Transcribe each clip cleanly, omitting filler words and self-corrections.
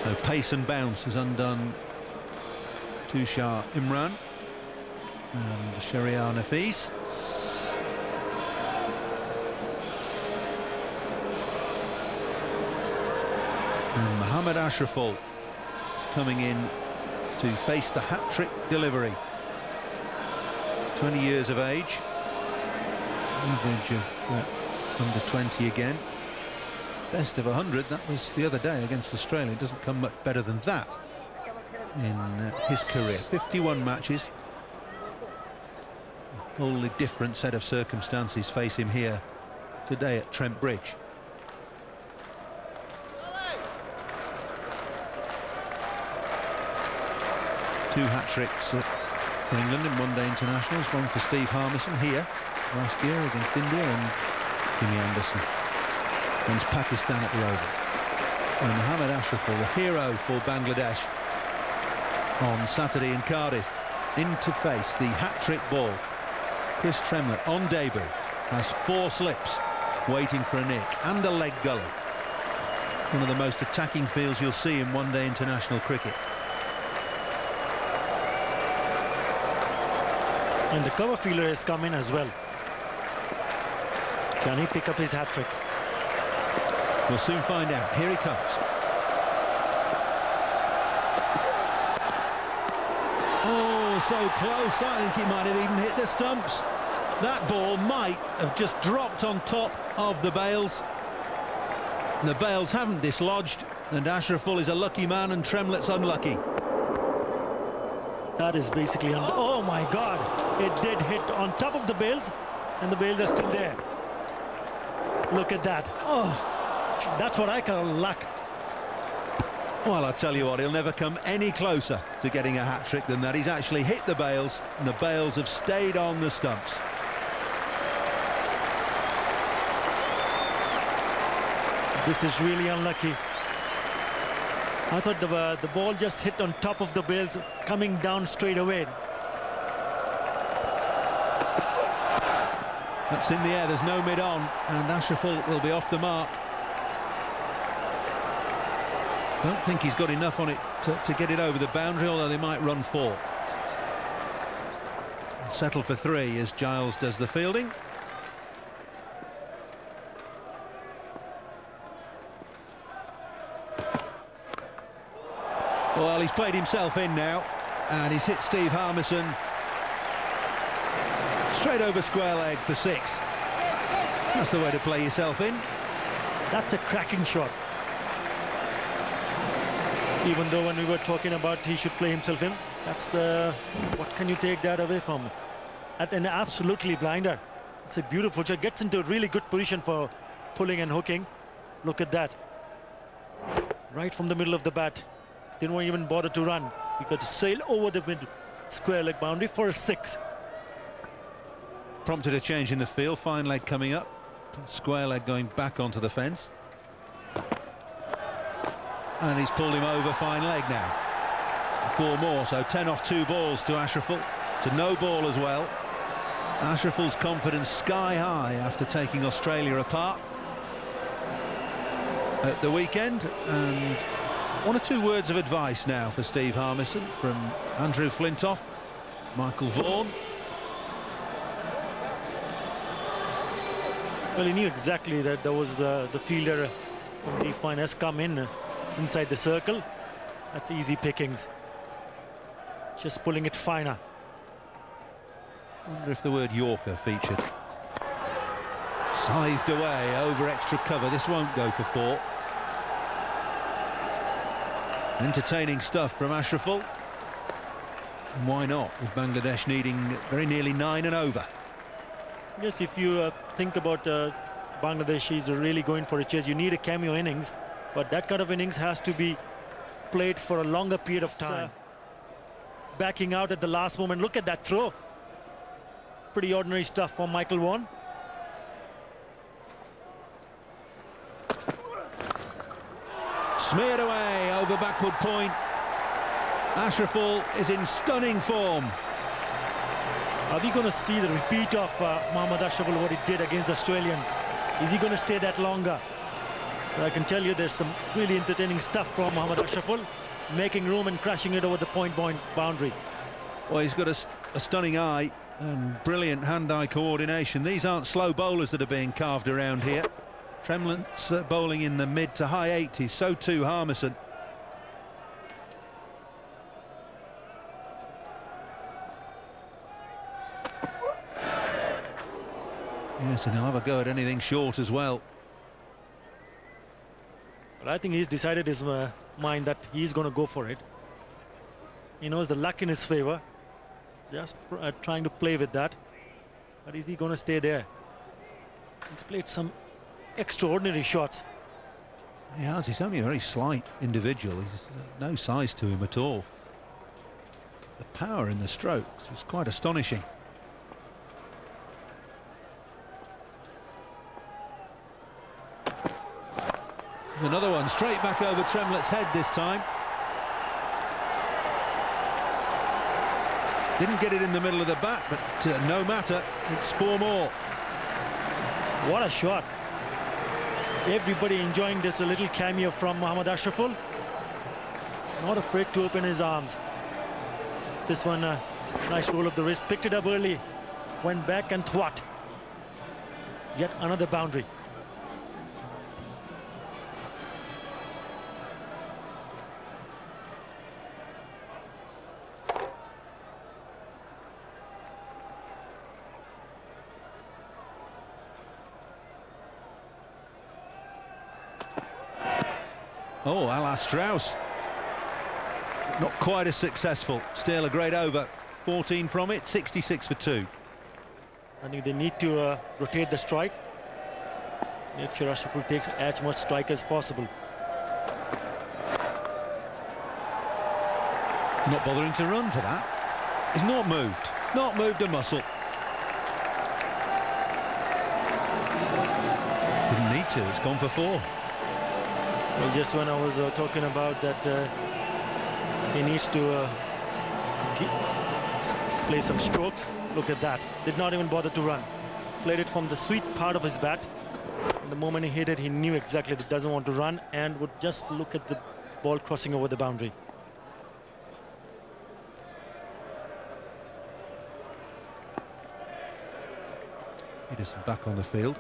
So pace and bounce has undone Tushar Imran and Shahriar Nafees. And Mohammad Ashraful is coming in to face the hat-trick delivery. 20 years of age. Average of under 20 again. Best of 100, that was the other day against Australia. It doesn't come much better than that in his career. 51 matches. A wholly different set of circumstances face him here today at Trent Bridge. Two hat-tricks for England in one-day internationals, one for Steve Harmison here last year against India, and Jimmy Anderson against Pakistan at the Oval. And Mohammad Ashraful, the hero for Bangladesh on Saturday in Cardiff, in to face the hat-trick ball. Chris Tremlett on debut has 4 slips waiting for a nick and a leg gully. One of the most attacking fields you'll see in one-day international cricket. And the cover fielder has come in as well. Can he pick up his hat-trick? We'll soon find out. Here he comes. Oh, so close. I think he might have even hit the stumps. That ball might have just dropped on top of the bails. The bails haven't dislodged, and Ashraful is a lucky man and Tremlett's unlucky. That is basically... Oh, my God. It did hit on top of the bails, and the bails are still there. Look at that. Oh, that's what I call luck. Well, I'll tell you what, he'll never come any closer to getting a hat-trick than that. He's actually hit the bails, and the bails have stayed on the stumps. This is really unlucky. I thought the ball just hit on top of the bails, coming down straight away. That's in the air, there's no mid-on, and Ashraful will be off the mark. Don't think he's got enough on it to get it over the boundary, although they might run 4. Settle for 3 as Giles does the fielding. Well, he's played himself in now, and he's hit Steve Harmison straight over square leg for 6. That's the way to play yourself in. That's a cracking shot. Even though when we were talking about he should play himself in, that's the... What can you take that away from? At an absolutely blinder. It's a beautiful shot. Gets into a really good position for pulling and hooking. Look at that. Right from the middle of the bat. Didn't even bother to run. He got to sail over the mid square leg boundary for a 6. Prompted a change in the field. Fine leg coming up. Square leg going back onto the fence. And he's pulled him over. Fine leg now. 4 more, so 10 off 2 balls to Ashraful. To no ball as well. Ashraful's confidence sky high after taking Australia apart at the weekend. And 1 or 2 words of advice now for Steve Harmison from Andrew Flintoff, Michael Vaughan. Well, he knew exactly that there was the fielder from the fine has come in inside the circle. That's easy pickings. Just pulling it finer. I wonder if the word Yorker featured. Scythed away over extra cover. This won't go for 4. Entertaining stuff from Ashraful. And why not, with Bangladesh needing very nearly 9 and over. Yes, if you think about Bangladeshis are really going for a chase, you need a cameo innings, but that kind of innings has to be played for a longer period of time. Backing out at the last moment. Look at that throw. Pretty ordinary stuff from Michael Vaughan. Smeared away over backward point. Ashraful is in stunning form. Are we going to see the repeat of Mohammad Ashraful, what he did against the Australians? Is he going to stay that longer? But I can tell you there's some really entertaining stuff from Mohammad Ashraful, making room and crashing it over the point boundary. Well, he's got a stunning eye and brilliant hand-eye coordination. These aren't slow bowlers that are being carved around here. Tremlett's bowling in the mid to high 80s, so too Harmison. Yes, and he'll have a go at anything short as well. But I think he's decided his mind that he's going to go for it. He knows the luck in his favor. Just trying to play with that. But is he going to stay there? He's played some extraordinary shots. He has. He's only a very slight individual. He's no size to him at all. The power in the strokes is quite astonishing. Another one straight back over Tremlett's head this time. Didn't get it in the middle of the bat, but no matter, it's 4 more. What a shot. Everybody enjoying this, a little cameo from Mohammad Ashraful. Not afraid to open his arms. This one, nice roll of the wrist, picked it up early, went back and thwart. Yet another boundary. Oh, a la Strauss. Not quite as successful. Still a great over. 14 from it, 66 for 2. I think they need to rotate the strike. Make sure Ashraful takes as much strike as possible. Not bothering to run for that. He's not moved. Not moved a muscle. Didn't need to. It's gone for 4. Well, just when I was talking about that, he needs to play some strokes. Look at that. Did not even bother to run. Played it from the sweet part of his bat. And the moment he hit it, he knew exactly that he doesn't want to run and would just look at the ball crossing over the boundary. Peterson back on the field.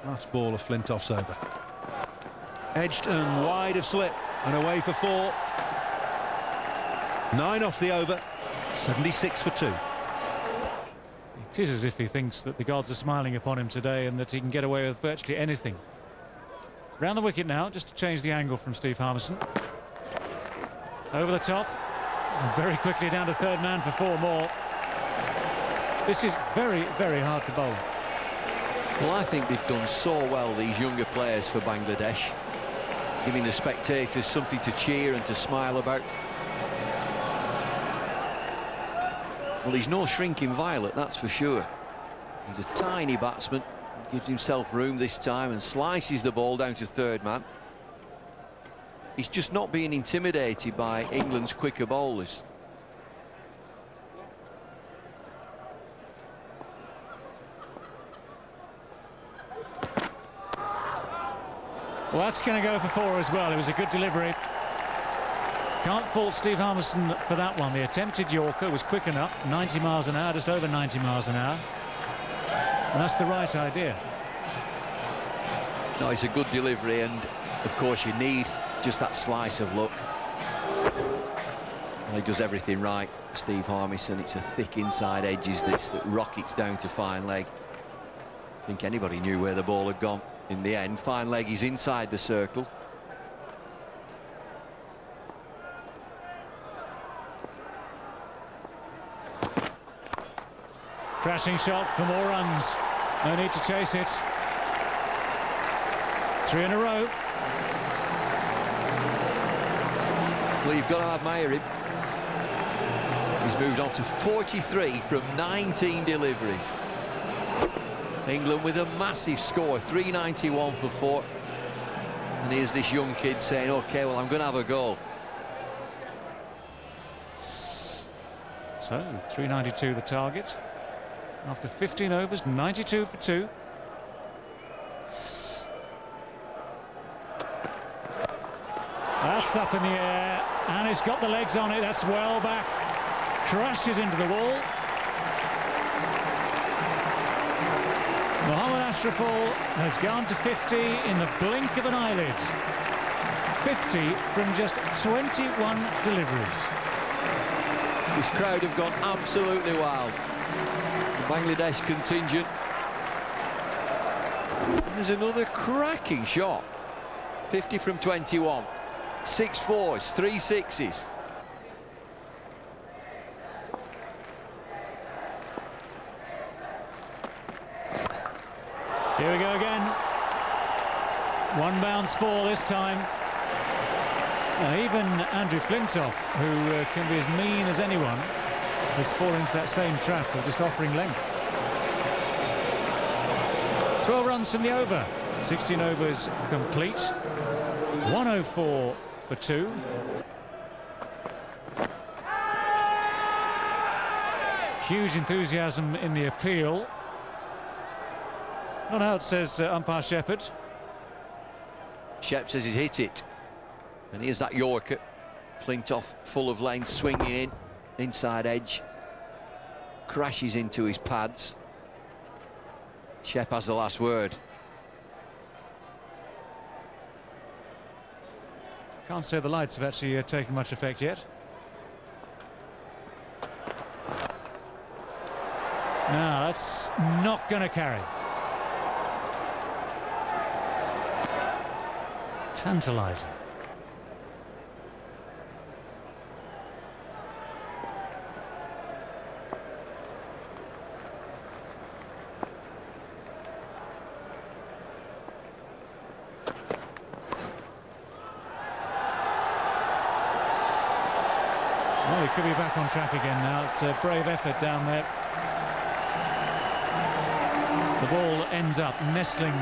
Last ball of Flintoff's over. Edged and wide of slip and away for 4. 9 off the over, 76 for 2. It is as if he thinks that the gods are smiling upon him today and that he can get away with virtually anything. Round the wicket now, just to change the angle from Steve Harmison. Over the top, and very quickly down to third man for 4 more. This is very, very hard to bowl. Well, I think they've done so well, these younger players for Bangladesh, giving the spectators something to cheer and to smile about. Well, he's no shrinking violet, that's for sure. He's a tiny batsman, gives himself room this time and slices the ball down to third man. He's just not being intimidated by England's quicker bowlers. Well, that's going to go for 4 as well. It was a good delivery. Can't fault Steve Harmison for that one. The attempted Yorker was quick enough, 90 miles an hour, just over 90 miles an hour. And that's the right idea. No, it's a good delivery, and of course you need just that slice of luck. Well, he does everything right, Steve Harmison. It's a thick inside edges this that rockets down to fine leg. I think anybody knew where the ball had gone. In the end, fine leg is inside the circle. Crashing shot for more runs. No need to chase it. 3 in a row. Well, you've got to admire him. He's moved on to 43 from 19 deliveries. England with a massive score, 391 for 4. And here's this young kid saying, OK, well, I'm going to have a go. So, 392 the target. After 15 overs, 92 for 2. That's up in the air, and it's got the legs on it. That's well back. Crashes into the wall. Mohammad Ashraful has gone to 50 in the blink of an eyelid. 50 from just 21 deliveries. This crowd have gone absolutely wild. The Bangladesh contingent. There's another cracking shot. 50 from 21. 6 fours, 3 sixes. Here we go again. One bounce ball this time. Even Andrew Flintoff, who can be as mean as anyone, has fallen into that same trap of just offering length. 12 runs from the over. 16 overs complete. 104 for 2. Huge enthusiasm in the appeal. Not out, says umpire Shepherd. Shep says he's hit it. And here's that Yorker. Flintoff full of length, swinging in. Inside edge. Crashes into his pads. Shep has the last word. Can't say the lights have actually taken much effect yet. No, that's not going to carry. Tantalising. Well, he could be back on track again now. It's a brave effort down there. The ball ends up nestling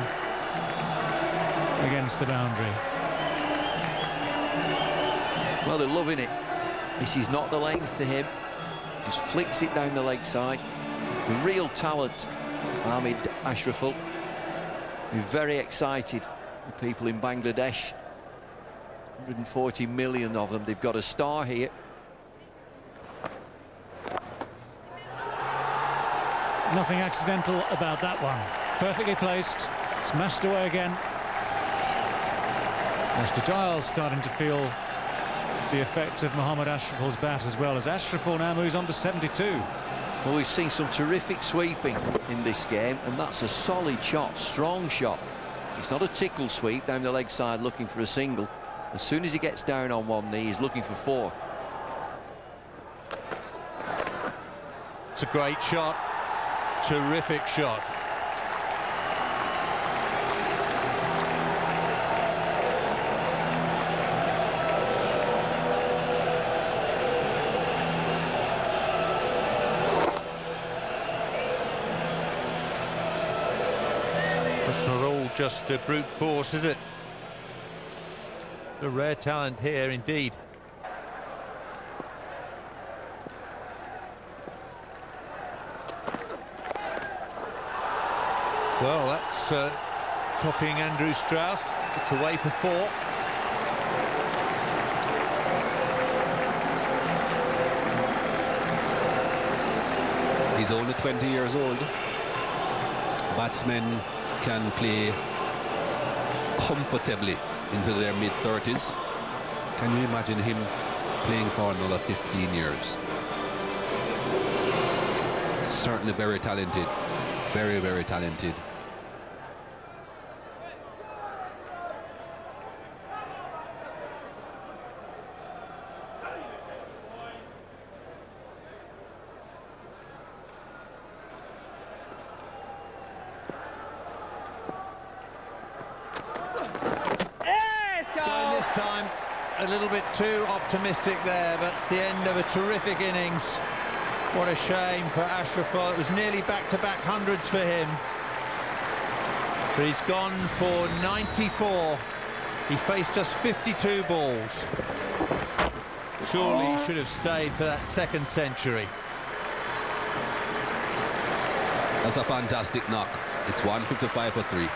against the boundary. Well, they're loving it. This is not the length to him. Just flicks it down the leg side. The real talent, Mohammad Ashraful. We're very excited. The people in Bangladesh, 140 million of them. They've got a star here. Nothing accidental about that one. Perfectly placed, smashed away again. Mr. Giles starting to feel the effect of Mohammad Ashraful's bat as well, as Ashraful now moves on to 72. Well, we've seen some terrific sweeping in this game, and that's a solid shot, strong shot. It's not a tickle sweep down the leg side looking for a single. As soon as he gets down on one knee, he's looking for 4. It's a great shot. Terrific shot. It's not all just brute force, is it? A rare talent here indeed. Well, that's copying Andrew Strauss. It's away for 4. He's only 20 years old. Batsmen can play comfortably into their mid-30s. Can you imagine him playing for another 15 years? Certainly very talented. Very, very talented. Going this time a little bit too optimistic there, but it's the end of a terrific innings. What a shame for Ashraful. It was nearly back-to-back hundreds for him. But he's gone for 94. He faced just 52 balls. Surely he should have stayed for that second century. That's a fantastic knock. It's 155 for 3.